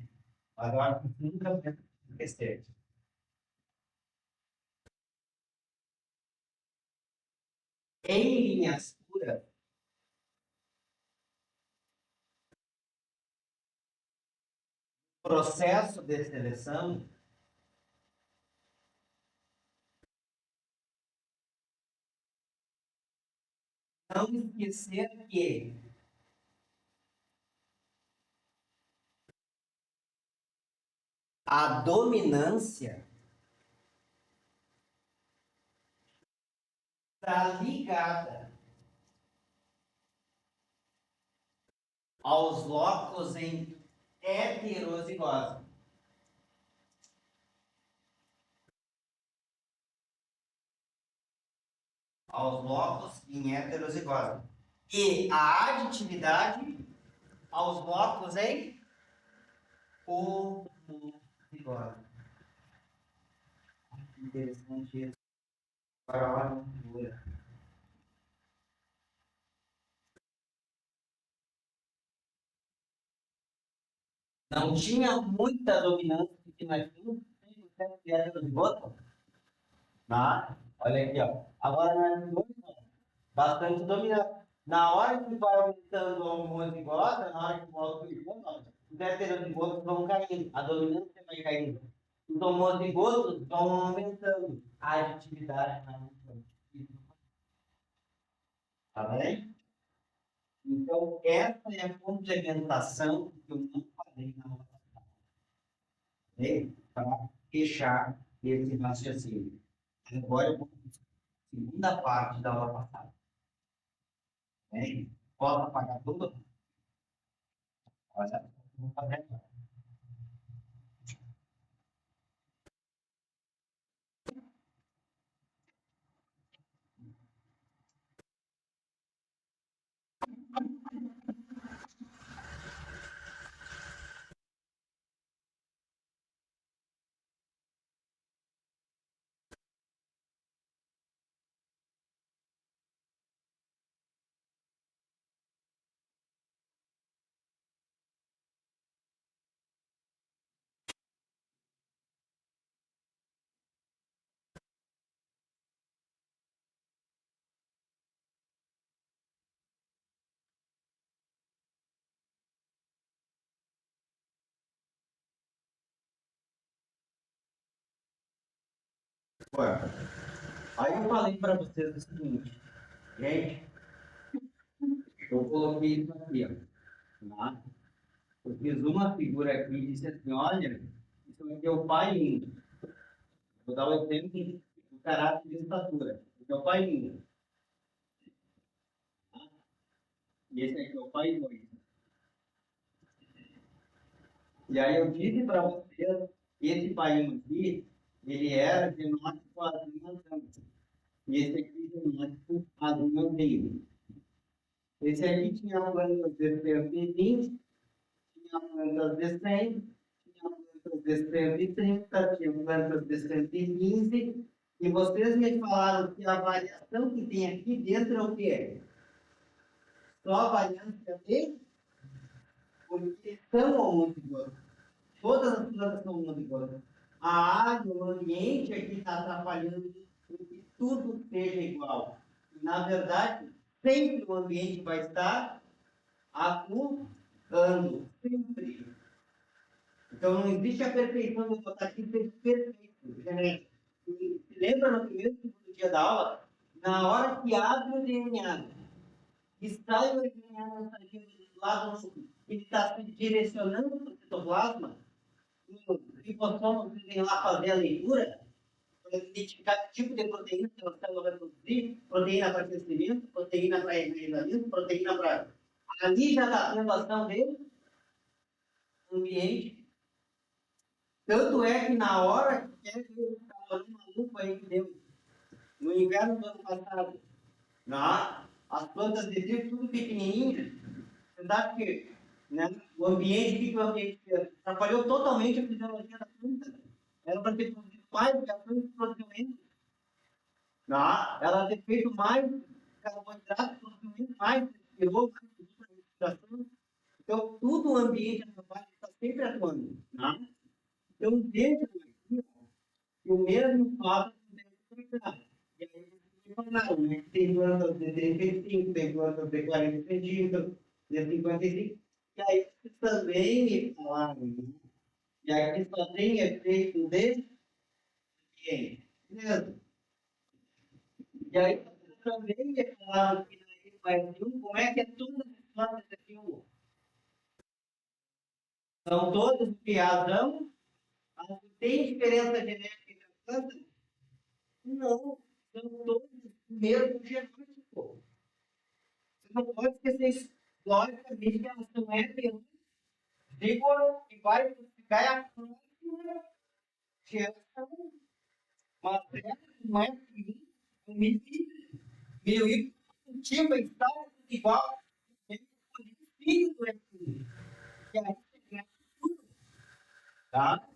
Agora, nunca vai esquecer. Em linhas puras, processo de seleção, não esquecer que a dominância está ligada aos locos em heterozigose. aos blocos em heterozigose. E a aditividade aos blocos em homozigose. Interessante isso. Para a cultura. Não tinha muita dominância que nós tínhamos, 100% de heterozigose. Nada. Olha aqui, ó. Agora nós temos bastante dominância. Na hora que vai aumentando a homozigose, na hora que volta o irmão, os heterozigotos vão caindo, a dominância vai caindo. Os homozigotos vão aumentando, a aditividade vai aumentando. Tá bem? Então, essa é a complementação que eu não falei na aula passada. Para fechar esse raciocínio. Agora eu vou para a segunda parte da aula passada. Bem, posso apagar tudo? Olha, vou fazer agora. Aí eu falei para vocês o seguinte, gente, eu coloquei isso aqui, ó. Tá? Eu fiz uma figura aqui e disse assim, olha, isso aqui é o pai lindo. Vou dar um exemplo do caráter de estatura. Esse é o pai lindo. Tá? E esse aqui é o pai 2. E aí eu disse para vocês, esse pai 1 aqui, ele era genótipo azul. E esse aqui é genótipo azul. Esse aqui tinha plantas de 120, tinha plantas de 100, tinha plantas de 130, tinha plantas de 115. E vocês me falaram que a variação que tem aqui dentro é o que é? Só a variância de, porque são homozigosas. Todas as plantas são homozigosas. A área, o ambiente aqui está atrapalhando para que tudo seja igual. E, na verdade, sempre o ambiente vai estar atuando, sempre. Então, não existe a perfeição do botar aqui perfeito, genético. Lembra no primeiro segundo dia da aula? Na hora que abre o DNA, que sai o DNA do lado, ele está se direcionando para o citoplasma, os ribossomos vêm lá fazer a leitura, para identificar que tipo de proteína que a célula vai produzir, proteína para crescimento, proteína para enraizamento, proteína para... Ali já está tendo ação dele, ambiente. Tanto é que na hora que eu estava no maluco aí que deu, no inverno do ano passado, as plantas de trigo tudo pequenininhas, você sabe que, né, o ambiente, o ambiente fez? Atrapalhou totalmente a fisiologia da planta. Era para ter produzido mais do que a planta produziu menos. Ela ter feito mais carboidrato, produziu menos, mais, respirou, mais respiração. Então, tudo o ambiente está sempre atuando. Então, veja aqui, que o mesmo fato deve explicar. E aí, vocês falaram, né? Tem plantas de 35, tem plantas de 40 centímetros, de 55. E aí, vocês também me falaram, né? E aqui só tem efeito de quem? Beleza. E aí, vocês também me falaram que na IFAS1, como é que é todas as plantas de F1? São todas de razão? Tem diferença genética entre as plantas? Não, são todos o mesmo genótipo. Você não pode esquecer isso. Logicamente que elas são héteros, digo que vai ficar a próxima geração. Mas ela não é filho do menino. Meu tipo está igual. O espírito é tudo. E aí você quer tudo. Tá?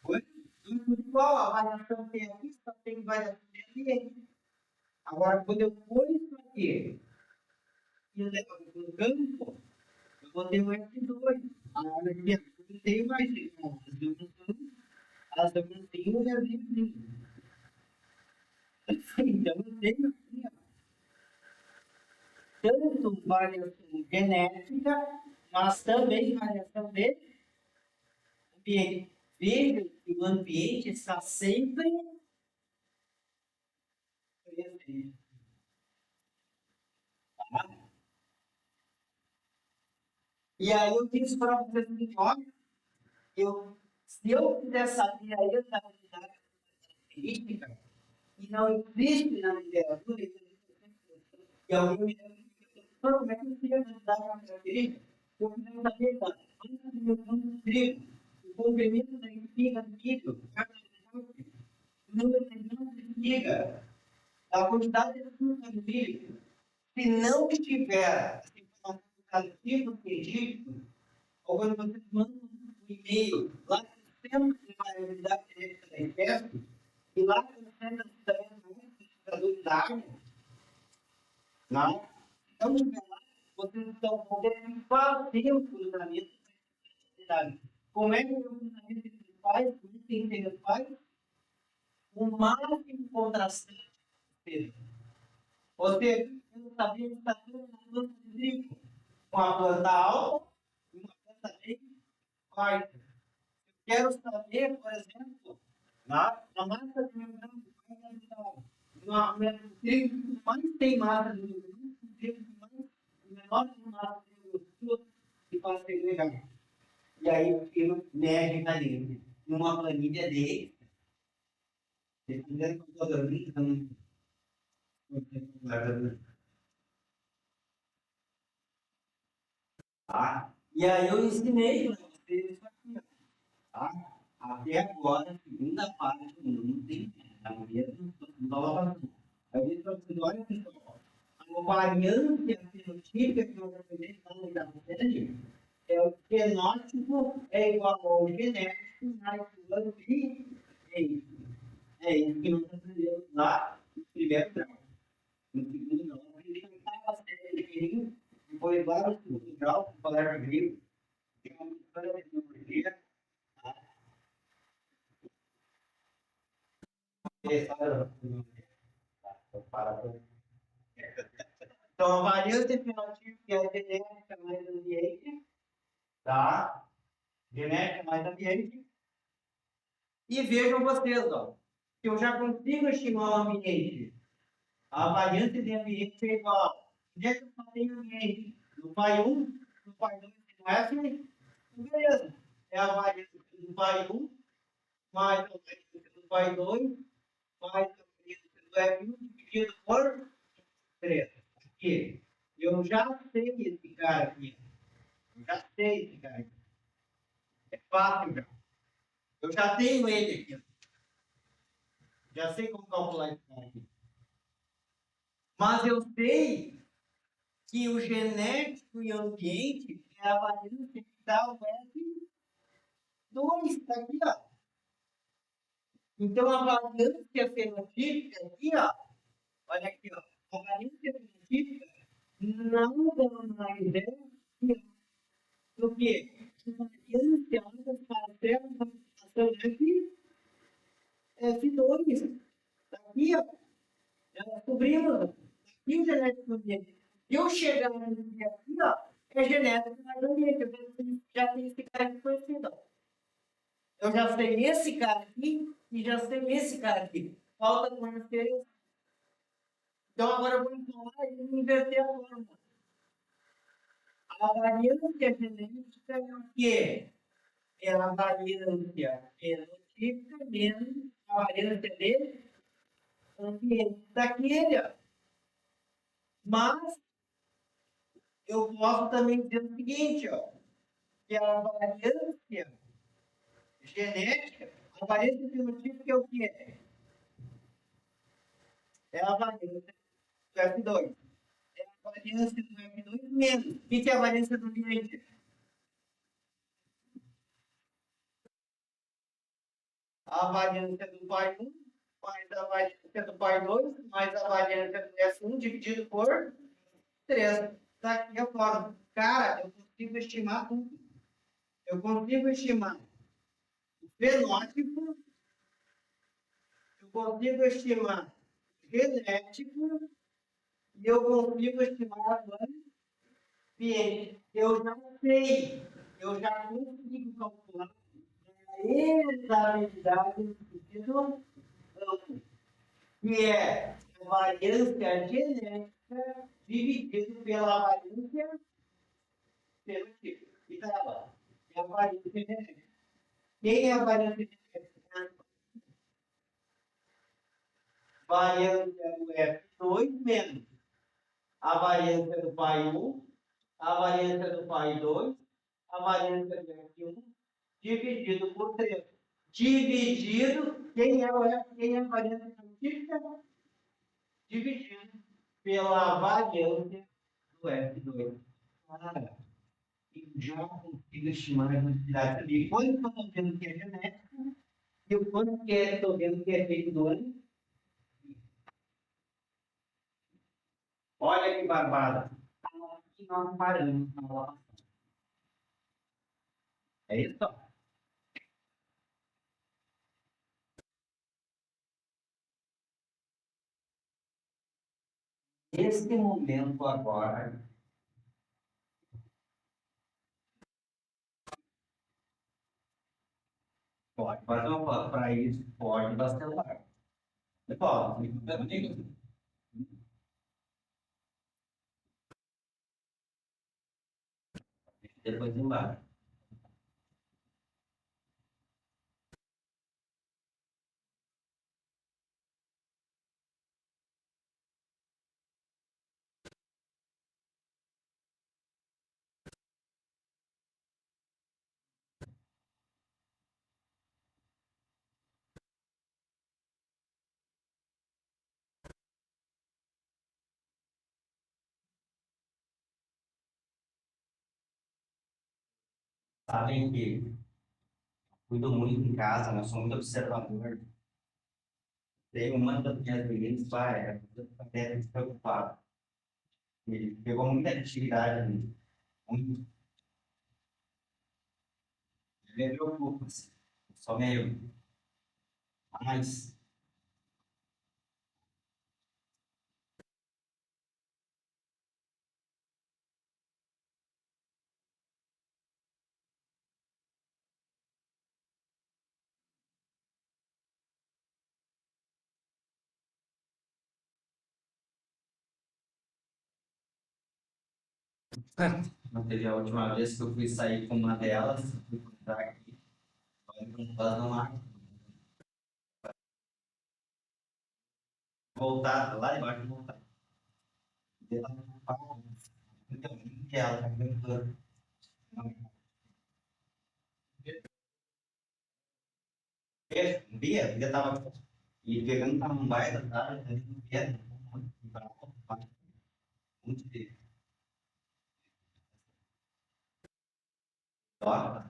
Oi? Tudo igual. A variação tem aqui, só tem variação de ambiente. Agora, quando eu pôr isso aqui e eu levo no campo, eu vou ter um F2. A hora que eu não tenho mais as eu não tenho o F2. Então, eu tenho aqui, ó, tanto variação genética, mas também variação de ambiente. Veja que o ambiente está sempre presente. Tá? E aí eu disse para vocês, olha, se eu quiser saber a estabilidade característica, e não existe na literatura, e alguém me pergunta, como é que eu sei a estabilidade característica? Eu quero saber quantas dimensões do trigo, o comprimento da espiga do milho, o número de grãos de espiga, a quantidade de açúcar do milho. Se não tiver essa informação do artigo científico, ou quando vocês mandam um e-mail lá no centro de variabilidade genética da espécie, e lá no centro de indicadores da área, não? Então, vocês estão podendo fazer o cruzamento da identidade. Como é que o cruzamento se faz? Como é que ele faz? O máximo contrastante possível. Ou seja, eu sabia que está tudo na planta de trigo, com a planta alta e uma planta bem baixa. Quero saber, por exemplo, na massa de membrana do trigo que mais tem massa de membrana, o trigo que mais menor massa de membrana que pode segregar. E aí o filho mede ali, numa planilha dele, dependendo do que eu estou brincando. Tá? E aí eu ensinei para vocês isso aqui. Tá? Até agora, a segunda parte do mundo tem a mesma nova. Eu disse para vocês, olha pessoal, a variante fenotípica que nós apresentamos da série é o fenótipo é igual ao genético mais o ambiente. É isso que nós aprendemos lá no primeiro grau. No segundo grau, nós aprendemos a série de pequenininho, depois lá no segundo grau, o colégio grego, tem uma história de biologia. Então, a variância fenotípica é a genética mais ambiente, tá? Genética mais ambiente. E vejam vocês, ó, que eu já consigo estimar o ambiente. A variância de ambiente é igual. Onde é que eu falei ambiente? No pai 1, no pai 2, no F? Beleza. É a variância do pai 1, mais a variância do pai 2, mais a variância do F1, dividido por 3. Aqui. Eu já sei esse cara aqui. Eu já sei esse cara aqui. É fácil já. Eu já tenho ele aqui. Já sei como calcular esse cara aqui. Mas eu sei que o genético e o ambiente é a variância que dá o F2. Está aqui, ó. Então, a variância fenotípica aqui, ó. Olha aqui, ó. A variância fenotípica nada mais é do que a variância onde parcela da população F2. Está aqui, ó. Já descobrimos. Aqui o genético ambiente. Se eu chegar aqui, ó, é genético mais ambiente. Eu já tenho esse cara aqui conhecido, ó. Eu já sei esse cara aqui e já sei esse cara aqui. Falta conhecer esse. Então agora eu vou falar e inverter a forma. A variância genética é o quê? É a variância fenotípica menos a variância de ambiente daquele. Mas eu posso também dizer o seguinte, ó, que a variância genética, a variância fenotípica é o quê? É a variância do F2. É a variância do F2 menos. O que é a variância do ambiente? A variância do pai 1 mais a variância do pai 2 mais a variância do S1 dividido por 3. Tá aqui a forma. Cara, eu consigo estimar tudo. Eu consigo estimar o fenótipo, eu consigo estimar o genético e eu consigo estimar o ambiente. Eu já sei, eu já consigo calcular a estabilidade do sentido amplo, que é a variância genética dividido pela variância fenotípica. E tá lá. É a variância genética. Quem é a variância genética? Variância do F2 menos a variância do pai 1, a variância do pai 2, a variância do F1, dividido por 3. Dividido, quem é o F, quem é a variância científica? Dividido pela variância do F2. Cara, eu já consigo estimar a quantidade de quanto eu estou vendo que é genético e o quanto que estou vendo que é feito do ano. Olha que barbada. Aqui nós paramos na aula passada. É isso? Nesse momento agora, pode fazer uma foto para isso, pode dar celular. Pode, depois embaixo. Sabem que cuido muito em casa, né? Sou muito observador. Tem uma das minhas meninas, vai, é despreocupada. Ele pegou muita atividade ali, muito. Ele me preocupa, assim. Só meio. Mas, não teve a última vez que eu fui sair com uma delas, fui comprar aqui, elas não acham. Voltar, lá embaixo, voltar. Então, que ela tá cantando. Um dia, a vida tava. E pegando samambaia da tarde, a gente não via, muito de. Ó,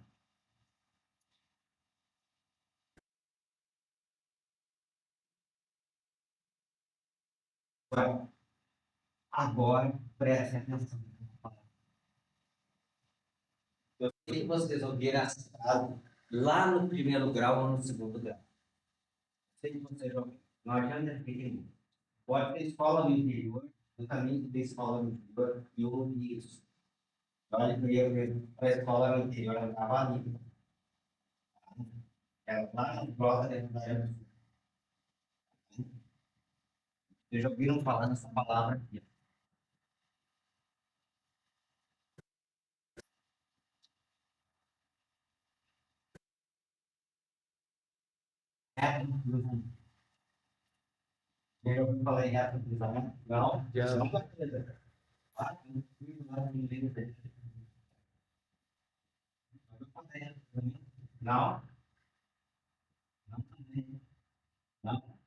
agora, preste atenção. Eu sei que vocês ouviram essa frase lá no primeiro grau ou no segundo grau. Eu sei que vocês ouviram. Não adianta repetir. Pode ter escola no interior, eu também tenho escola no interior, e eu ouvi isso. Olha que eu ia para a escola no interior, eu estava ali. Era lá no bloco da Cidade. Vocês já ouviram falar nessa palavra aqui? Reto. Eu ouvi falar em reto, não? Já. Não vai ter. Ah, não, não também. Não,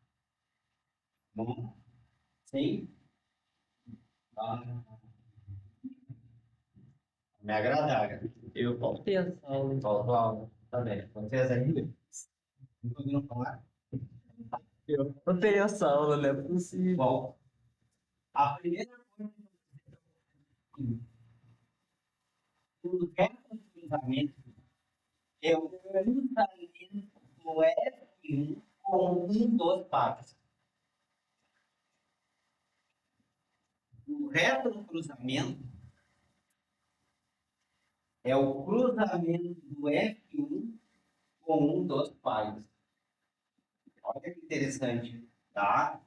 não, sim. Me agradaram. Eu faltei essa aula. Faltou aula também. Vocês ainda? Não conseguiram falar? Eu faltei essa aula, não é possível. Bom, a primeira coisa que o resto do cruzamento é o cruzamento do F1 com um dos pares. O resto do cruzamento é o cruzamento do F1 com um dos pares. Olha que interessante, tá?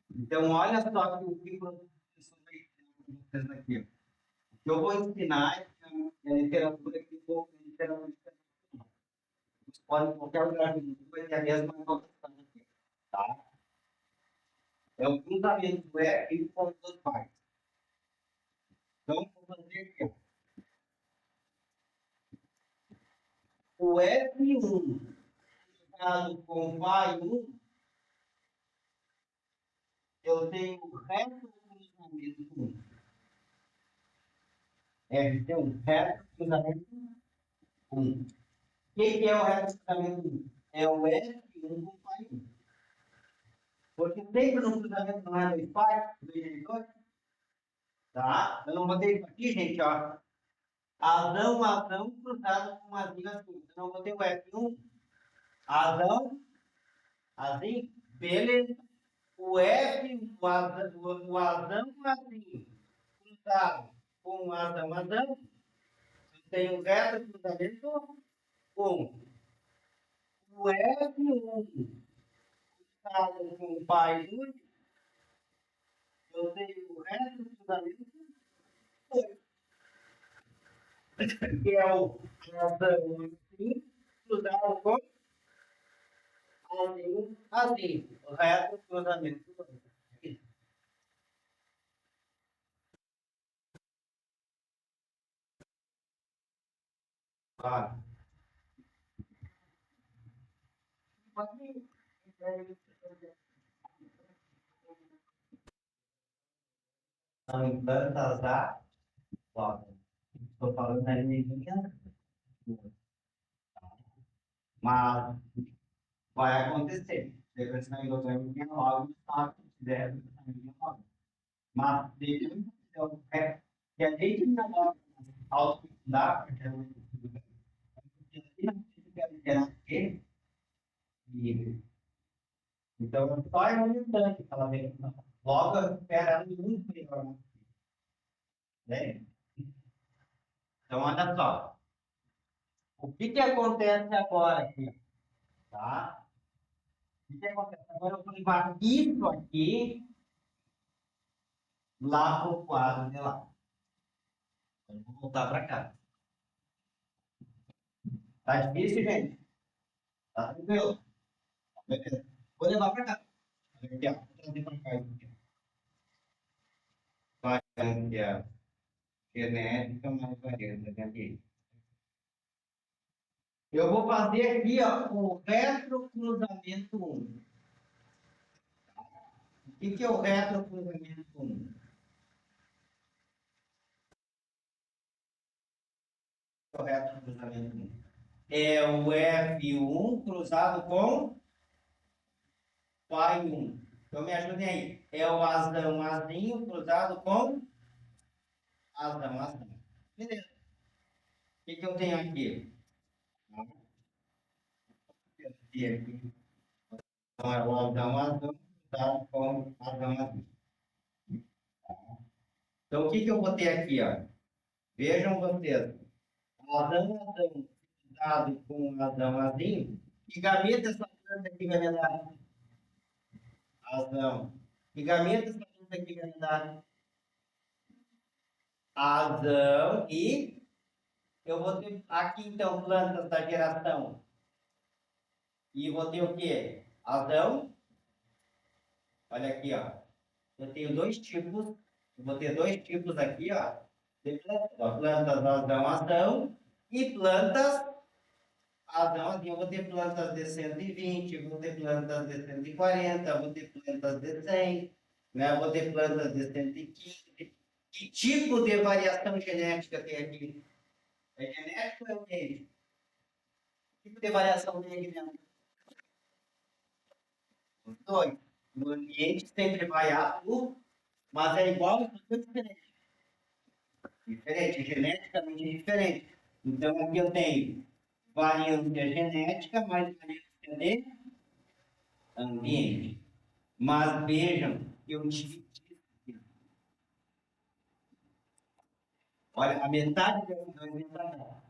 Então, olha só o que o professor vai ensinar para vocês aqui. O que eu vou ensinar é a literatura que eu vou literatura internacional. Vocês podem, qualquer lugar do mundo vai ter a mesma notação aqui, tá? É o cruzamento do F1 com os dois pares. Então, vou fazer aqui, ó. O F1 cruzado com pai 1, eu tenho o resto do cruzamento 1. F1, resto do cruzamento 1. O que é o resto do cruzamento 1? É o F1 com pai 1. Porque sempre no cruzamento não é 2 pai, 2 diretores. Tá? Eu não botei isso aqui, gente, ó. Adão cruzado com azinho assim. Eu não botei o F1. Adão, assim, beleza. O F, o Adão assim, cruzado com o Adão. Eu tenho reto cruzamento 1. O F1 cruzado com o pai 2, eu tenho o reto cruzamento 2. Que é o Adão assim, cruzado com assim. O reto cruzamento 2. Claro. Não implantas da placa. Estou falando da linha, mas vai acontecer. Depois que a endotérmica logo está considerado mas depois que a gente não autoestudar, porque é muito e então só é momentâneo aquela vez. Logo espera muito melhor. Né? Então, olha só. O que acontece agora aqui? Tá? O que acontece? Agora eu vou levar isso aqui lá para o quadro de lá. Eu vou voltar para cá. Tá difícil, gente? Tá tranquilo? Beleza. Vou levar para cá. Aqui, ó. Vou trazer para cá isso aqui. Vai aqui a genética mais variante aqui. Eu vou fazer aqui, ó, o retrocruzamento 1. O que é o retrocruzamento 1? O retrocruzamento 1 é o F1 cruzado com pai 1. Então me ajudem aí. É o asdão azinho cruzado com asdão. Beleza. O que eu tenho aqui? Aqui. Então é o asdão cruzado com asdão azinho. Então o que eu botei aqui, ó? Vejam vocês. Adão cruzado com Adão azinho. Que gameta essa planta aqui vai me dar? Adão. Que gameta essa planta aqui vai me dar? Adão e eu vou ter aqui então plantas da geração. E vou ter o quê? Adão. Olha aqui, ó. Eu tenho dois tipos. Eu vou ter dois tipos aqui, ó. De plantas Adão e plantas Adão. Assim, eu vou ter plantas de 120, vou ter plantas de 140, vou ter plantas de 100, né? Vou ter plantas de 115. Que tipo de variação genética tem aqui? É genético ou é ambiente? Que tipo de variação tem aqui dentro? Os dois. No ambiente sempre vai alto, mas é igual e tudo diferente. Diferente, geneticamente diferente. Então aqui eu tenho variância genética mais variância de ambiente. Mas vejam que eu tive isso aqui. Olha, a metade desses dois vem para cá.